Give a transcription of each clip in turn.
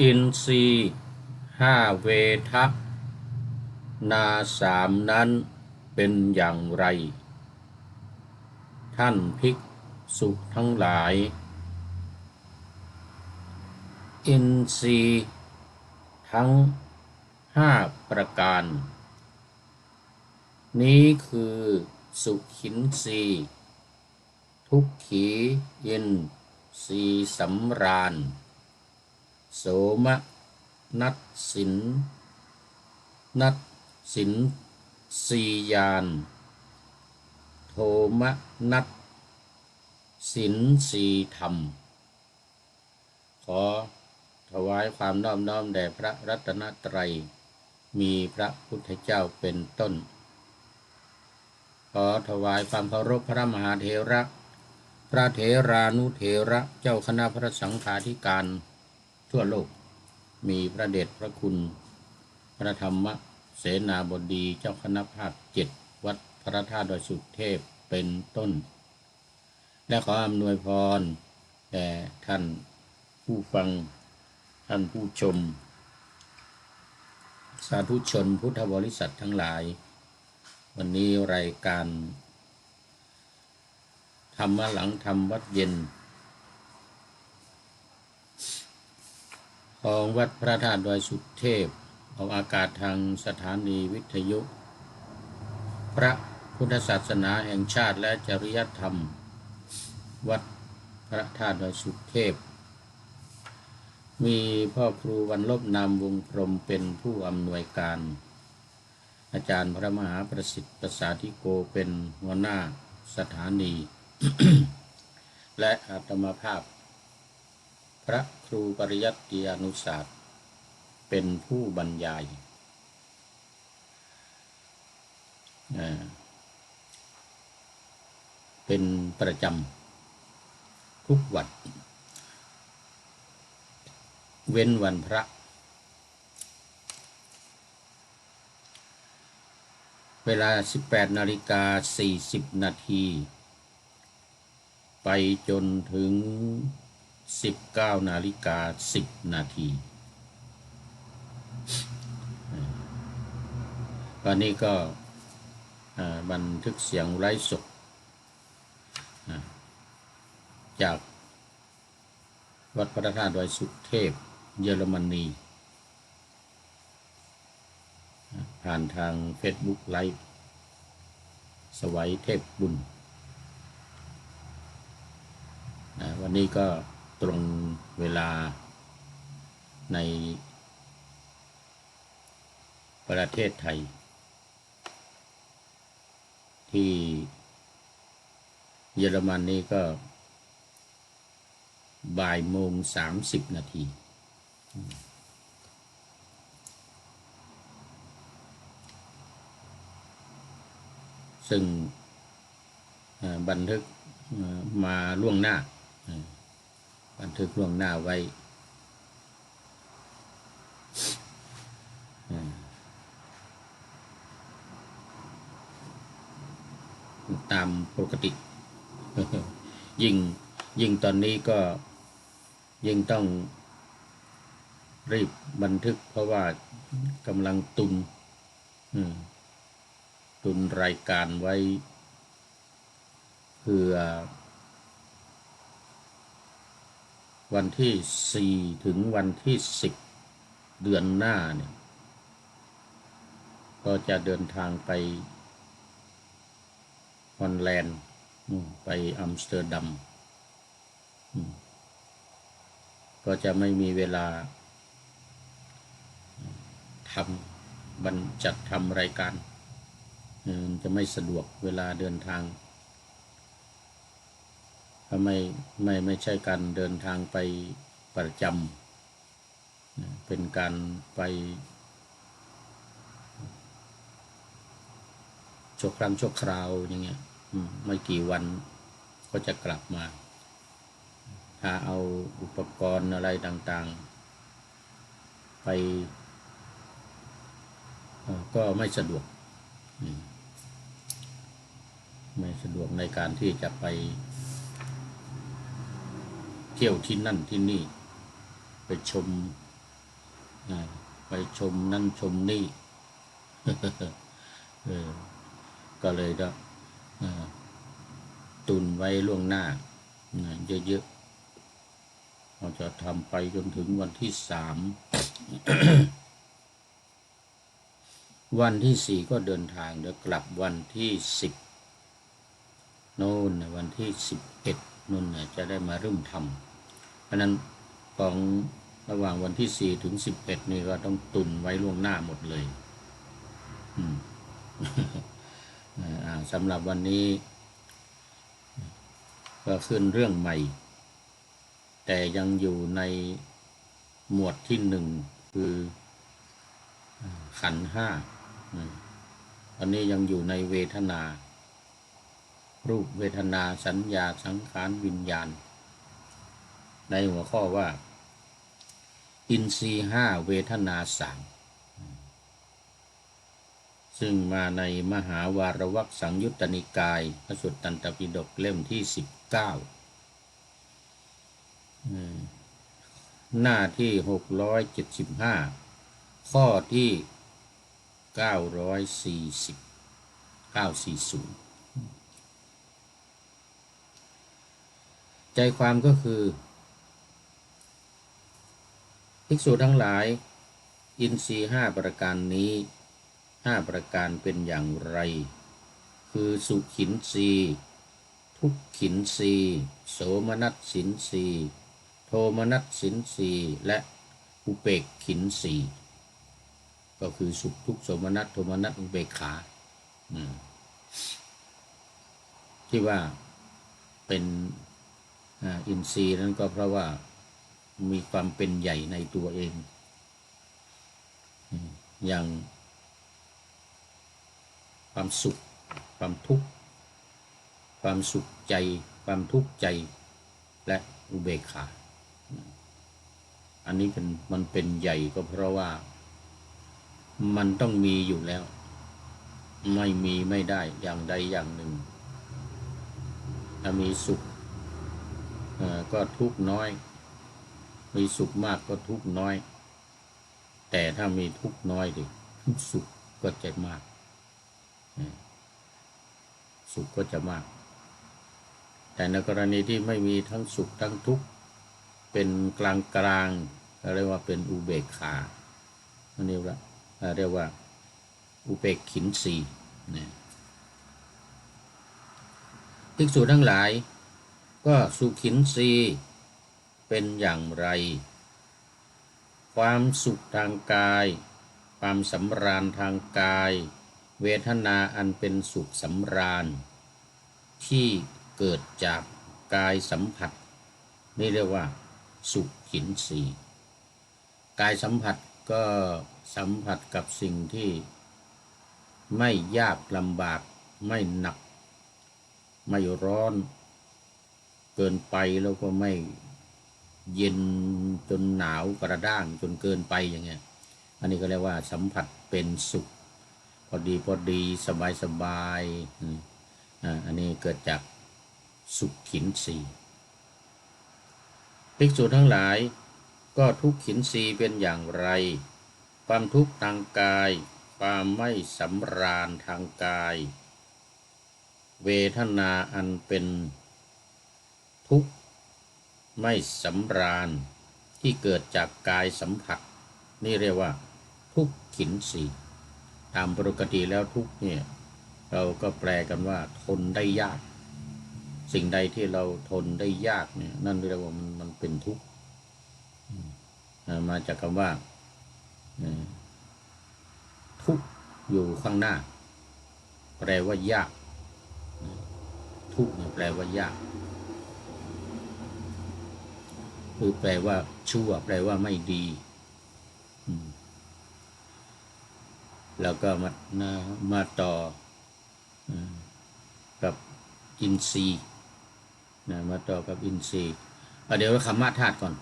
อินทรีย์ห้าเวทะนาสามนั้นเป็นอย่างไร ท่านภิกษุทั้งหลายอินทรีย์ทั้งห้าประการนี้คือสุขินทรีย์ทุกขีอินทรีย์สำราญโสมนัสสินสียานโทมนัสสินสีธรรมขอถวายความนอบน้อมแด่พระรัตนตรัยมีพระพุทธเจ้าเป็นต้นขอถวายความเคารพพระมหาเถระพระเถรานุเถระเจ้าคณะพระสังฆาธิการทั่วโลกมีพระเดชพระคุณพระธรรมเสนาบดีเจ้าคณะภาค7วัดพระธาตุดอยสุเทพเป็นต้นและขออำนวยพรแด่ท่านผู้ฟังท่านผู้ชมสาธุชนพุทธบริษัททั้งหลายวันนี้รายการธรรมะหลังธรรมวัดเย็นของวัดพระธาตุดอยสุเทพออกอากาศทางสถานีวิทยุพระพุทธศาสนาแห่งชาติและจริยธรรมวัดพระธาตุดอยสุเทพมีพ่อครูวันลบนามวงพรหมเป็นผู้อำนวยการอาจารย์พระมหาประสิทธิ์ประสาธิโกเป็นหัวหน้าสถานี และอาตมาภาพพระครูปริยัติยานุศาสตร์เป็นผู้บรรยายเป็นประจำทุกวันเว้นวันพระเวลา 18:40 นาทีไปจนถึง 19:10 นาทีวันนี้ก็บันทึกเสียงไลฟ์สดจากวัดพระธาตุดอยสุเทพเยอรมนีผ่านทาง Facebook ไลฟ์สวัยเทพบุญวันนี้ก็ตรงเวลาในประเทศไทยที่เยอรมันนี่ก็บ่ายโมง30 นาทีซึ่งบันทึกมาล่วงหน้าบันทึกล่วงหน้าไว้ตามปกติ ยิ่งตอนนี้ก็ยิ่งต้องรีบบันทึกเพราะว่ากำลังตุนรายการไว้เพื่อวันที่4ถึงวันที่10เดือนหน้าเนี่ยก็จะเดินทางไปฮอลแลนด์ไปอัมสเตอร์ดัมก็จะไม่มีเวลาจัดทำรายการจะไม่สะดวกเวลาเดินทางถ้าไม่ใช่การเดินทางไปประจำเป็นการไปชั่วครั้งชั่วคราวอย่างเงี้ยไม่กี่วันก็จะกลับมาถ้าเอาอุปกรณ์อะไรต่างๆไปก็ไม่สะดวกในการที่จะไปเที่ยวที่นั่นที่นี่ไปชม ไปชมนั่นชมนี่ ก็เลยก็ตุนไว้ล่วงหน้าเยอะๆเราจะทำไปจนถึงวันที่3 วันที่4ก็เดินทางเดี๋ยวกลับวันที่10โน่นวันที่11นู่นจะได้มาเริ่มทำเพราะนั้นของระหว่างวันที่4ถึง11นี่ก็ต้องตุนไว้ล่วงหน้าหมดเลย สำหรับวันนี้ก็ขึ้นเรื่องใหม่แต่ยังอยู่ในหมวดที่1คือขันธ์5อันนี้ยังอยู่ในเวทนารูปเวทนาสัญญาสังขารวิญญาณในหัวข้อว่าอินทรีย์5เวทนา3ซึ่งมาในมหาวารวักสังยุตตนิกายพระสุตตันตปิฎกเล่มที่19หน้าที่675ข้อที่940ใจความก็คือภิกษุทั้งหลายอินทรีย์5ประการนี้5ประการเป็นอย่างไรคือสุขินทรีย์ทุกขินทรีย์โสมนัสสินทรีย์โทมนัสสินทรีย์และอุเบกขินทรีย์ก็คือสุขทุกข์โสมนัสโทมนัสอุเบกขาที่ว่าเป็นอินทรีย์นั้นก็เพราะว่ามีความเป็นใหญ่ในตัวเองอย่างความสุขความทุกข์ความสุขใจความทุกข์ใจและอุเบกขาอันนี้มันเป็นใหญ่ก็เพราะว่ามันต้องมีอยู่แล้วไม่มีไม่ได้อย่างใดอย่างหนึ่งถ้ามีสุขก็ทุกข์น้อยมีสุขมากก็ทุกข์น้อยแต่ถ้ามีทุกข์น้อยดิสุขก็จะมากสุขก็จะมากแต่ในกรณีที่ไม่มีทั้งสุขทั้งทุกข์เป็นกลางกลางเรียกว่าเป็นอุเบกขาอันนี้เรียกว่าอุเบกขินทรีย์ภิกษุทั้งหลายก็สุขินทรีย์เป็นอย่างไรความสุขทางกายความสำราญทางกายเวทนาอันเป็นสุขสำราญที่เกิดจากกายสัมผัสนี่เรียกว่าสุขินทรีย์กายสัมผัสก็สัมผัสกับสิ่งที่ไม่ยากลำบากไม่หนักไม่ร้อนเกินไปแล้วก็ไม่เย็นจนหนาวกระด้างจนเกินไปอย่างเงี้ยอันนี้ก็เรียกว่าสัมผัสเป็นสุขพอดีสบายอันนี้เกิดจากสุขขินทรีย์ภิกษุทั้งหลายก็ทุกขินทรีย์เป็นอย่างไรความทุกข์ทางกายความไม่สำราญทางกายเวทนาอันเป็นทุกข์ไม่สำราญที่เกิดจากกายสัมผัสนี่เรียกว่าทุกขินทรีย์ตามปกติแล้วทุกเนี่ยเราก็แปลกันว่าทนได้ยากสิ่งใดที่เราทนได้ยากเนี่ยนั่นเรียกว่ามันเป็นทุกข์มาจากคำว่าทุกข์อยู่ข้างหน้าแปลว่ายากทุกข์แปลว่ายากคือแปลว่าชั่วแปลว่าไม่ดีแล้วก็มาต่อกับอินทรีย์มาต่อกับอินทรีย์เดี๋ยวคำว่าธาตุก่อน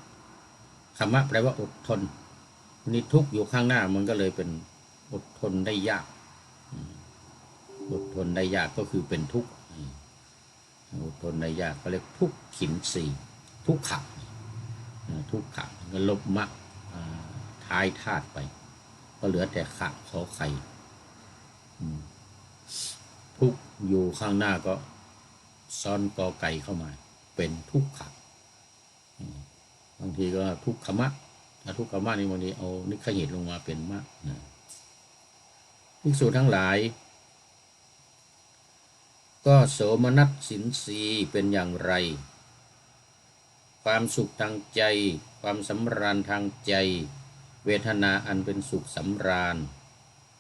คำว่าแปลว่าอดทนนี่ทุกข์อยู่ข้างหน้ามันก็เลยเป็นอดทนได้ยากอดทนได้ยากก็คือเป็นทุกข์อดทนได้ยากก็เรียกทุกขินทรีย์ทุกขะทุกขะก็ลบมะธ ท้ายธาตุไปก็เหลือแต่ขะขอไข่ทุกอยู่ข้างหน้าก็ซ้อนกอไก่เข้ามาเป็นทุกขะบางทีก็ทุกขมะถ้าทุกขมะนี่บางทีเอานิขยิตลงมาเป็นมะภิกษุทั้งหลายก็โสมนัสสินสีเป็นอย่างไรความสุขทางใจความสำราญทางใจเวทนาอันเป็นสุขสำราญ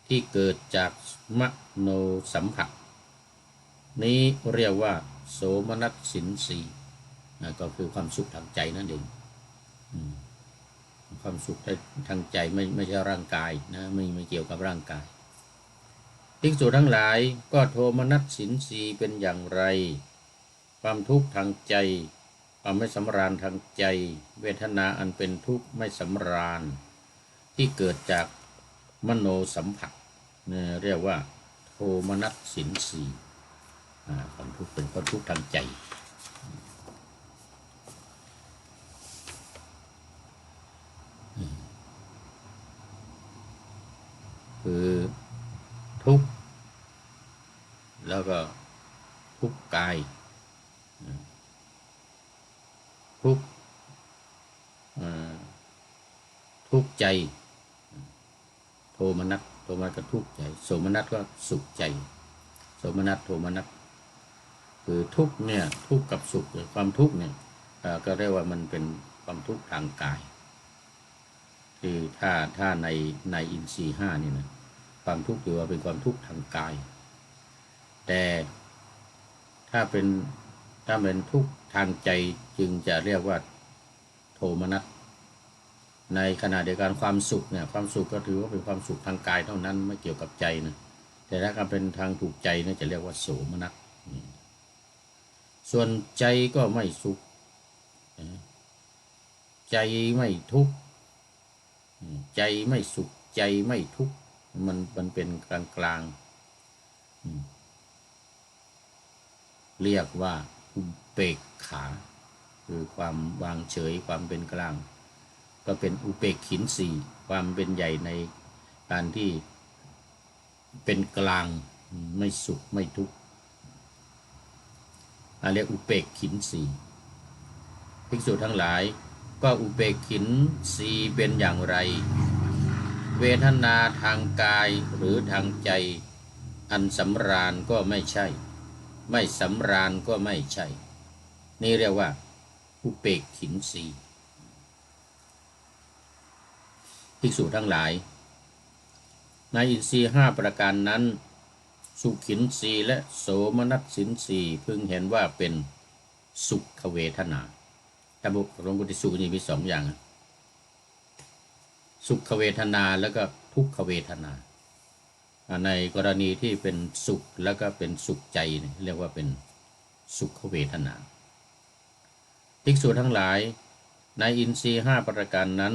ที่เกิดจากมโนสัมผัสนี้เรียกว่าโสมนัสสินสีก็คือความสุขทางใจนั่นเองความสุขทางใจไม่ใช่ร่างกายนะไม่เกี่ยวกับร่างกายภิกษุทั้งหลายก็โทมนัสสินสีเป็นอย่างไรความทุกข์ทางใจความไม่สำราญทางใจเวทนาอันเป็นทุกข์ไม่สำราญที่เกิดจากมโนสัมผัสเรียกว่าโทมนัสสินสีความทุกข์เป็นความทุกข์ทางใจคือทุกข์แล้วก็ทุกข์กายทุกข์ทุกข์ใจโทมนัสก็ทุกข์ใจโสมนัสก็สุขใจโสมนัสโทมนัสคือทุกข์เนี่ยทุกข์กับสุขความทุกข์เนี่ยก็เรียกว่ามันเป็นความทุกข์ทางกายคือถ้าในอินทรีย์ห้านี่นะความทุกข์ถือว่าเป็นความทุกข์ทางกายแต่ถ้าเป็นทุกข์ทางใจจึงจะเรียกว่าโทมนัสในขณะเดียวกันความสุขเนี่ยความสุขก็ถือว่าเป็นความสุขทางกายเท่านั้นไม่เกี่ยวกับใจนะแต่ถ้าเป็นทางถูกใจเนี่ยจะเรียกว่าโสมนัสส่วนใจก็ไม่สุขใจไม่ทุกข์ใจไม่สุขใจไม่ทุกข์มันเป็นกลางเรียกว่าอุเบกขาคือความวางเฉยความเป็นกลางก็เป็นอุเบกขินสีความเป็นใหญ่ในการที่เป็นกลางไม่สุขไม่ทุกข์เรียกอุเบกขินสีภิกษุทั้งหลายก็อุเบกขินสีเป็นอย่างไรเวทนาทางกายหรือทางใจอันสำราญก็ไม่ใช่ไม่สำราญก็ไม่ใช่นี่เรียกว่าอุเบกขินสีภิกษุทั้งหลายในอินทรีย์ห้าประการนั้นสุขินสีและโสมนัสสินสีพึงเห็นว่าเป็นสุขเวทนาถ้าหลวงพุทธสูตรนี่มีสองอย่างสุขเวทนาแล้วก็ทุกขเวทนาในกรณีที่เป็นสุขแล้วก็เป็นสุขใจเรียกว่าเป็นสุขเวทนาภิกษุทั้งหลายในอินทรีย์ห้าประการนั้น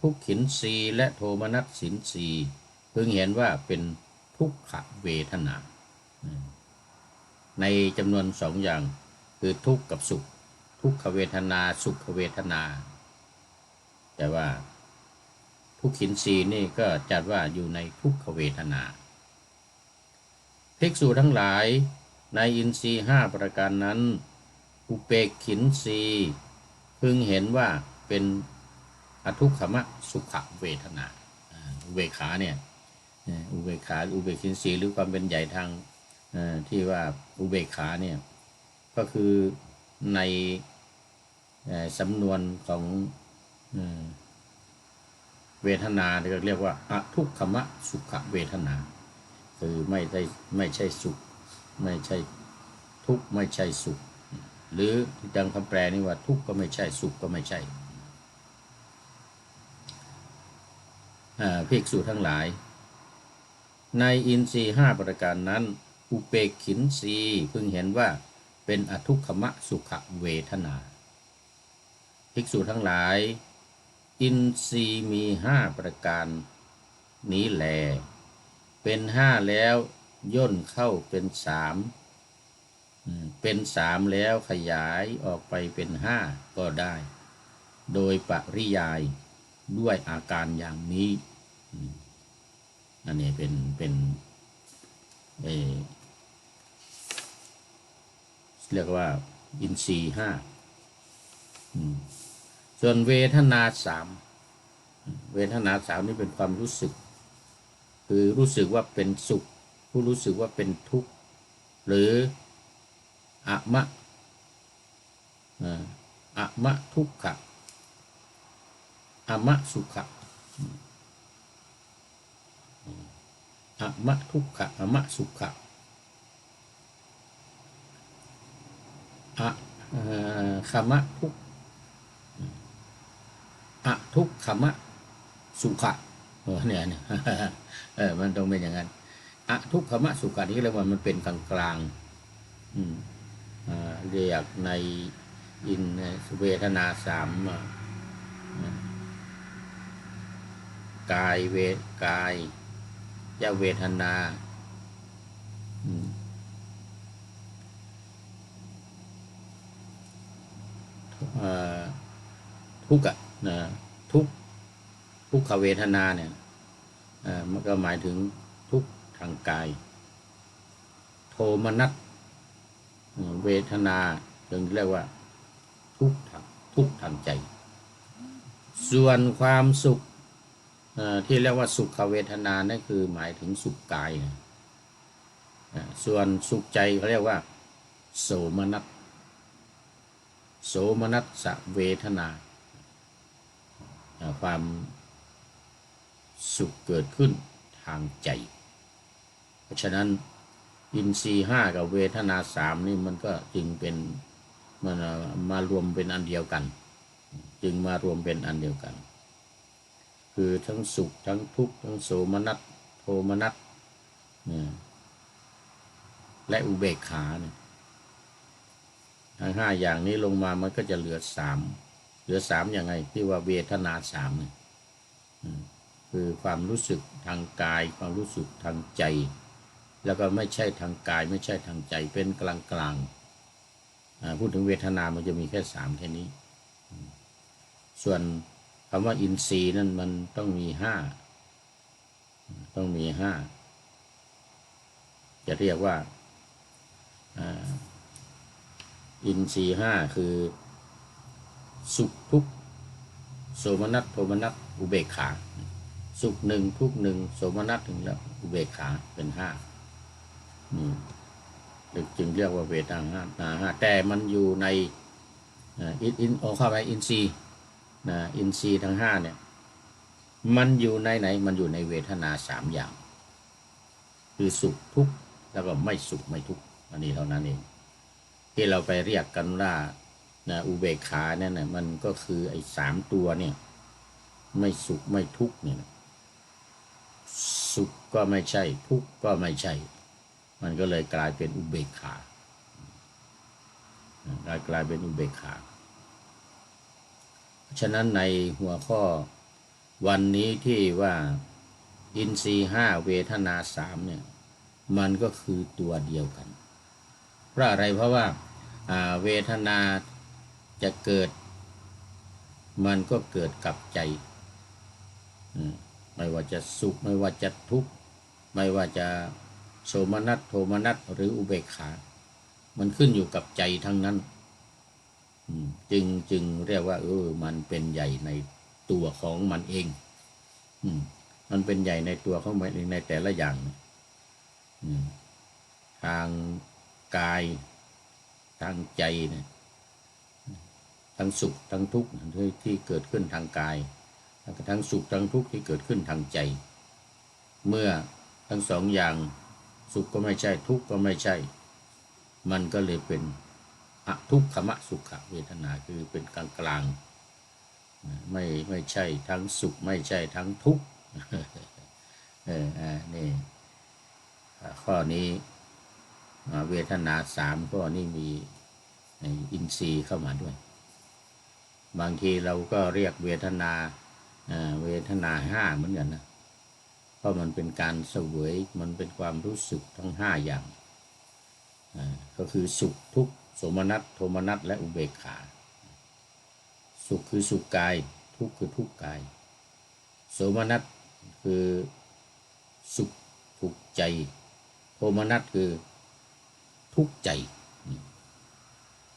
ทุกขินสีและโทมนัสสินสีพึงเห็นว่าเป็นทุกขเวทนาในจำนวนสองอย่างคือทุกข์กับสุขทุกขเวทนาสุขเวทนาแต่ว่าทุกขินสีนี่ก็จัดว่าอยู่ในทุกขเวทนาภิกษุทั้งหลายในอินทรีย์ห้าประการนั้นอุเบกขินสีพึงเห็นว่าเป็นอทุกขมะสุขเวทนาอุเบกขาเนี่ยอุเบกขาอุเบกขินสีหรือความเป็นใหญ่ทางที่ว่าอุเบกขาเนี่ยก็คือในสำนวนของเวทนาเรียกว่าอทุกขมะสุขเวทนาคือไม่ใช่สุขไม่ใช่ทุกข์ไม่ใช่สุขหรือดังคำแปลนี่ว่าทุกข์ก็ไม่ใช่สุขก็ไม่ใช่ภิกษุทั้งหลายในอินทรีย์ห้าประการนั้นอุเบกขินสีพึงเห็นว่าเป็นอทุกขมะสุขเวทนาภิกษุทั้งหลายอินทรีย์มีห้าประการนี้แลเป็นห้าแล้วย่นเข้าเป็นสามเป็นสามแล้วขยายออกไปเป็นห้าก็ได้โดยปริยาย ด้วยอาการอย่างนี้อันนี้เป็นเอ่อเรียกว่าอินทรีย์ห้าส่วนเวทนาสามเวทนาสามนี่เป็นความรู้สึกคือรู้สึกว่าเป็นสุขผู้รู้สึกว่าเป็นทุกข์หรืออะมะอะมะทุกขะอะมะสุขะอะมะทุกขะอะมะสุขะอะขมะทุกอะทุกขมะสุขะเนี่ยมันต้องเป็นอย่างนั้นอะทุกขมะสุขะนี่เรียกว่ามันเป็นกลางกลางเรียกในอินเวทนาสามกายกายยเวทนาทุกข์นะทุกขเวทนาเนี่ยมันก็หมายถึงทุกข์ทางกายโทมนัสเวทนาจึงเรียกว่าทุกข์ทางใจส่วนความสุขที่เรียกว่าสุขเวทนานั่นคือหมายถึงสุขกายส่วนสุขใจเขาเรียกว่าโสมนัสเวทนาความสุขเกิดขึ้นทางใจเพราะฉะนั้นอินทรีย์ห้ากับเวทนาสามนี่มันก็จึงเป็นมันมารวมเป็นอันเดียวกันจึงมารวมเป็นอันเดียวกันคือทั้งสุขทั้งทุกข์ทั้งโสมนัสโทมนัสและอุเบกขาเนี่ยทั้งห้าอย่างนี้ลงมามันก็จะเหลือสามยังไงที่ว่าเวทนาสามเนี่ยคือความรู้สึกทางกายความรู้สึกทางใจแล้วก็ไม่ใช่ทางกายไม่ใช่ทางใจเป็นกลางกลางพูดถึงเวทนามันจะมีแค่สามแค่นี้ส่วนคำว่าอินทรีย์นั่นมันต้องมีห้าจะเรียกว่าอินทรีย์ห้าคือสุขทุกข์โสมนัสโทมนัสอุเบกขาสุขหนึ่งทุกข์หนึ่งโสมนัสหนึ่งแล้วอุเบกขาเป็นห้าจึงเรียกว่าเวทนาห้าแต่มันอยู่ในเข้าไปอินทรีย์อินทรีย์ทั้งห้าเนี่ยมันอยู่ในไหนมันอยู่ในเวทนาสามอย่างคือสุขทุกข์แล้วก็ไม่สุขไม่ทุกข์อันนี้เท่านั้นเองที่เราไปเรียกกันว่าอุเบกขาเนี่ยนะมันก็คือไอ้สามตัวเนี่ยไม่สุขไม่ทุกข์เนี่ยสุขก็ไม่ใช่ทุกข์ก็ไม่ใช่มันก็เลยกลายเป็นอุเบกขากลายเป็นอุเบกขาฉะนั้นในหัวข้อวันนี้ที่ว่าอินทรีย์ห้าเวทนาสามเนี่ยมันก็คือตัวเดียวกันเพราะอะไรเพราะว่าเวทนาจะเกิดมันก็เกิดกับใจไม่ว่าจะสุขไม่ว่าจะทุกข์ไม่ว่าจะโสมนัสโทมนัสหรืออุเบกขามันขึ้นอยู่กับใจทั้งนั้นจึงเรียกว่ามันเป็นใหญ่ในตัวของมันเองมันเป็นใหญ่ในตัวของมันเองในแต่ละอย่างทางกายทางใจเนี่ยทั้งสุขทั้งทุกข์ที่เกิดขึ้นทางกายแล้วก็ทั้งสุขทั้งทุกข์ที่เกิดขึ้นทางใจเมื่อทั้งสองอย่างสุขก็ไม่ใช่ทุกข์ก็ไม่ใช่มันก็เลยเป็นอทุกขมสุขเวทนาคือเป็นกลางกลางไม่ใช่ทั้งสุขไม่ใช่ทั้งทุกข์นี่ข้อนี้เวทนาสามข้อนี้มีอินทรีย์เข้ามาด้วยบางทีเราก็เรียกเวทนาห้าเหมือนกันนะเพราะมันเป็นการเสวยมันเป็นความรู้สึกทั้งห้าอย่างก็คือสุขทุกข์โสมนัสโทมนัสและอุเบกขาสุขคือสุขกายทุกข์คือทุกข์กาย โสมนัสคือสุขถูกใจโทมนัสคือทุกข์ใจ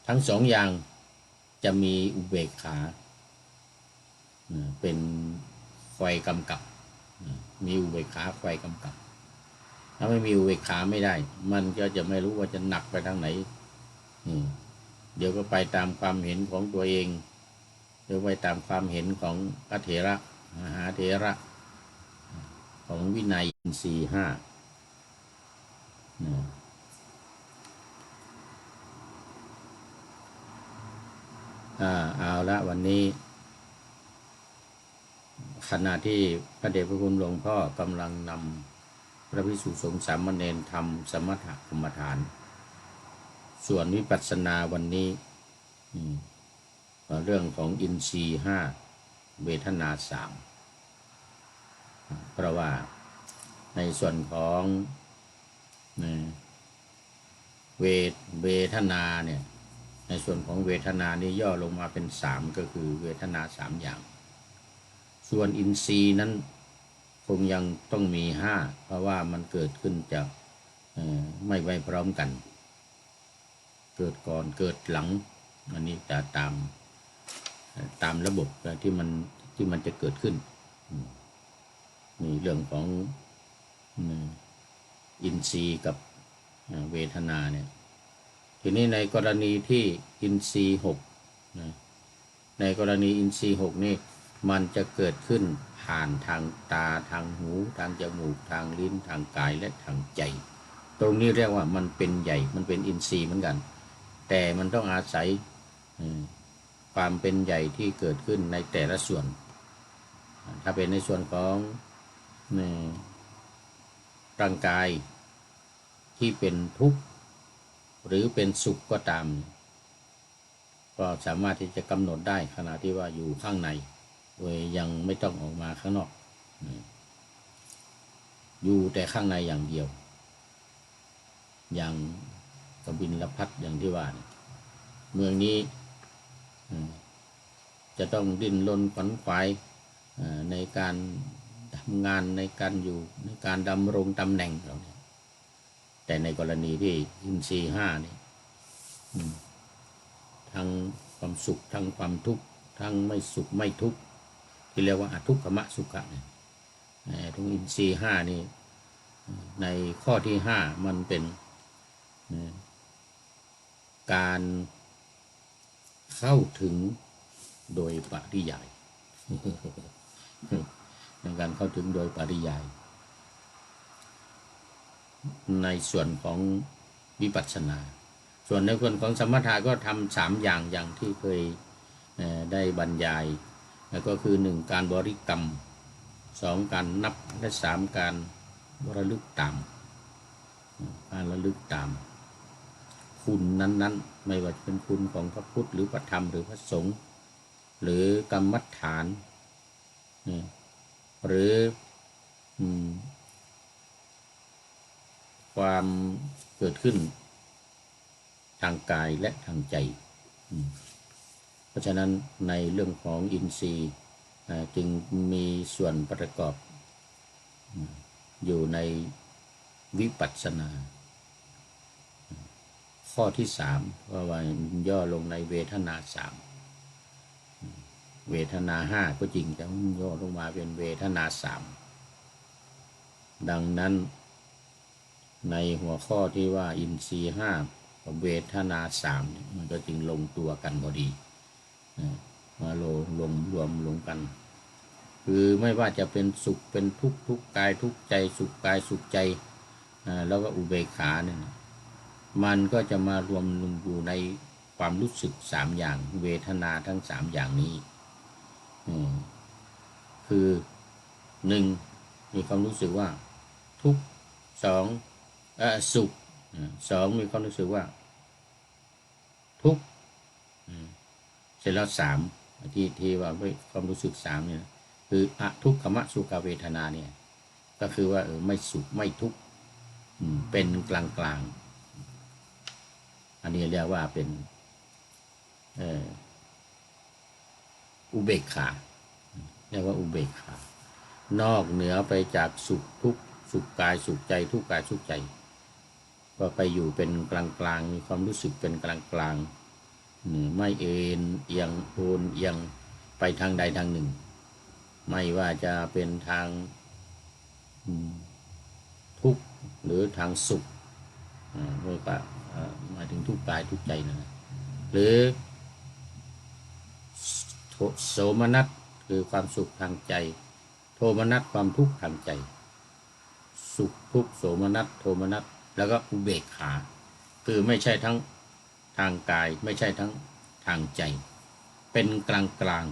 ทั้งสองอย่างจะมีอุเบกขาเป็นไฟกำกับมีอุเบกขาไฟกำกับถ้าไม่มีอุเบกขาไม่ได้มันก็จะไม่รู้ว่าจะหนักไปทางไหนเดี๋ยวก็ไปตามความเห็นของตัวเองเดี๋ยวไปตามความเห็นของพระเถระมหาเถระของวินัยอินทรีย์ห้าเอาละวันนี้ขณะที่พระเดชพระคุณหลวงพ่อกำลังนำพระภิกษุสงฆ์สามเณรทำสมถกรรมฐานส่วนวิปัสสนาวันนี้เรื่องของอินทรีย์ห้าเวทนาสามเพราะว่าในส่วนของเวทนาเนี่ยในส่วนของเวทนานี่ย่อลงมาเป็นสามก็คือเวทนาสามอย่างส่วนอินทรีย์นั้นคงยังต้องมีห้าเพราะว่ามันเกิดขึ้นจากไม่ไว้พร้อมกันเกิดก่อนเกิดหลังอันนี้จะตามระบบที่มันจะเกิดขึ้นมีเรื่องของอินทรีย์กับเวทนาเนี่ยทีนี้ในกรณีที่อินทรีย์หกในกรณีอินทรีย์หกนี่มันจะเกิดขึ้นผ่านทางตาทางหูทางจมูกทางลิ้นทางกายและทางใจตรงนี้เรียกว่ามันเป็นใหญ่มันเป็นอินทรีย์เหมือนกันแต่มันต้องอาศัยความเป็นใหญ่ที่เกิดขึ้นในแต่ละส่วนถ้าเป็นในส่วนของร่างกายที่เป็นทุกข์หรือเป็นสุขก็ตามก็สามารถที่จะกำหนดได้ขณะที่ว่าอยู่ข้างในโดยยังไม่ต้องออกมาข้างนอกอยู่แต่ข้างในอย่างเดียวอย่างกบิลพัสอย่างที่ว่าเมืองนี้จะต้องดิ้นรนขวนขวายในการทำงานในการอยู่ในการดำรงตำแหน่งเราเนี่ยแต่ในกรณีที่อินทรีย์ห้านี่ทั้งความสุขทั้งความทุกข์ทั้งไม่สุขไม่ทุกข์ที่เรียกว่าอทุกขมสุขะเนี่ยทั้งอินทรีย์ห้านี่ในข้อที่ห้ามันเป็นการเข้าถึงโดยปริยายในการเข้าถึงโดยปริยายในส่วนของวิปัสสนาส่วนในส่วนของสมถะก็ทำสามอย่างที่เคยได้บรรยายแล้วก็คือหนึ่งการบริกรรมสองการนับและสามการระลึกตามการระลึกตามคุณนั้นๆไม่ว่าจะเป็นคุณของพระพุทธหรือพระธรรมหรือพระสงฆ์หรือกรรมฐานหรือความเกิดขึ้นทางกายและทางใจเพราะฉะนั้นในเรื่องของอินทรีย์จึงมีส่วนประกอบอยู่ในวิปัสสนาข้อที่สามว่าย่อลงในเวทนาสามเวทนาห้าก็จริงแต่ย่อลงมาเป็นเวทนาสามดังนั้นในหัวข้อที่ว่าอินทรีย์ห้ากับเวทนาสามมันก็จึงลงตัวกันพอดีมารวมลงกันคือไม่ว่าจะเป็นสุขเป็นทุกข์ทุกกายทุกใจสุขกายสุขใจแล้วก็อุเบกขาเนี่ยมันก็จะมารวมลงอยู่ในความรู้สึกสามอย่างเวทนาทั้งสามอย่างนี้คือหนึ่งมีความรู้สึกว่าทุกข์สองสุขสองมีความรู้สึกว่าทุกข์เสร็จแล้วสามที่ว่าความรู้สึกสามเนี่ยคืออทุกขมสุขเวทนาเนี่ยก็คือว่าไม่สุขไม่ทุกข์เป็นกลางอันนี้เรียกว่าเป็นอุเบกขาเรียกว่าอุเบกขา นอกเหนือไปจากสุขทุกข์สุขกายสุขใจทุกข์กายทุกข์ใจก็ไปอยู่เป็นกลางๆมีความรู้สึกเป็นกลางๆไม่เอ็นเอียงโอนเอียงไปทางใดทางหนึ่งไม่ว่าจะเป็นทางทุกข์หรือทางสุขเมื่อหมายถึงทุกข์กายทุกข์ใจนะหรือโสมนัสคือความสุขทางใจโทมนัสความทุกข์ทางใจสุขทุกข์โสมนัสโทมนัสแล้วก็อุเบกขาคือไม่ใช่ทั้งทางกายไม่ใช่ทั้งทางใจเป็นกลางกลาง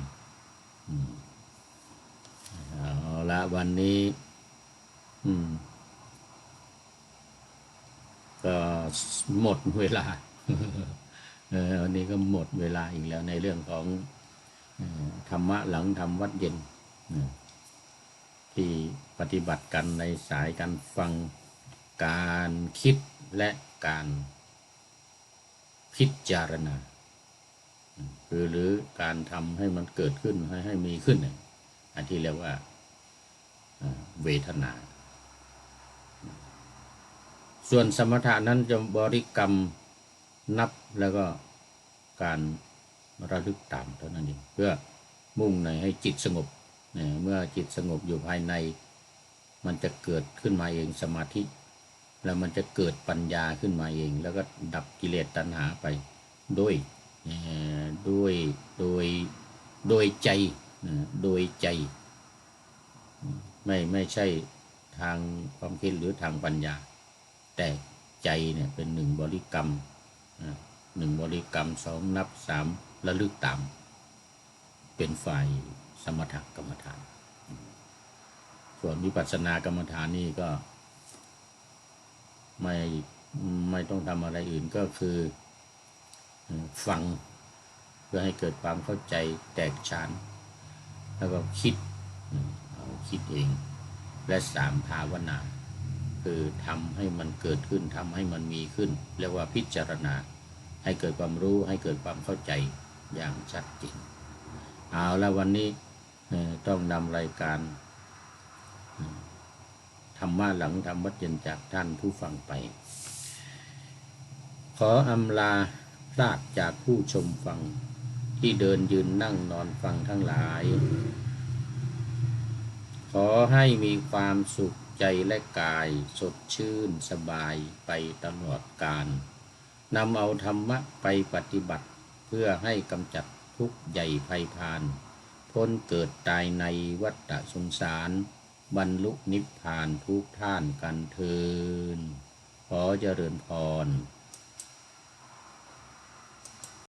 เอาละวันนี้ก็หมดเวลาวันนี้ก็หมดเวลาอีกแล้วในเรื่องของธรรมะหลังทำวัดเย็นที่ปฏิบัติกันในสายการฟังการคิดและการพิจารณาหรือการทำให้มันเกิดขึ้นให้มีขึ้นอันที่เรียกว่าเวทนาส่วนสมถะนั้นจะบริกรรมนับแล้วก็การระลึกตามเท่านั้นเองเพื่อมุ่งในให้จิตสงบเมื่อจิตสงบอยู่ภายในมันจะเกิดขึ้นมาเองสมาธิแล้วมันจะเกิดปัญญาขึ้นมาเองแล้วก็ดับกิเลสตัณหาไปด้วยใจโดยใจไม่ใช่ทางความคิดหรือทางปัญญาแต่ใจเนี่ยเป็นหนึ่งบริกรรม1บริกรรม2นับ3ระลึกตามเป็นฝ่ายสมถกรรมฐานส่วนวิปัสสนากรรมฐานนี่ก็ไม่ต้องทำอะไรอื่นก็คือฟังเพื่อให้เกิดความเข้าใจแตกฉานแล้วก็คิดเองและ3ภาวนาคือทำให้มันเกิดขึ้นทำให้มันมีขึ้นเรียกว่าพิจารณาให้เกิดความรู้ให้เกิดความเข้าใจอย่างชัดเจนเอาแล้ววันนี้ต้องนำรายการธรรมะหลังทำวัดเย็นจากท่านผู้ฟังไปขออำลาพลาดจากผู้ชมฟังที่เดินยืนนั่งนอนฟังทั้งหลายขอให้มีความสุขใจและกายสดชื่นสบายไปตลอดกาลนำเอาธรรมะไปปฏิบัติเพื่อให้กำจัดทุกข์ใหญ่ภัยพานพ้นเกิดตายในวัฏสงสารบรรลุนิพพานทุกท่านกันเทอญขอเจริญพร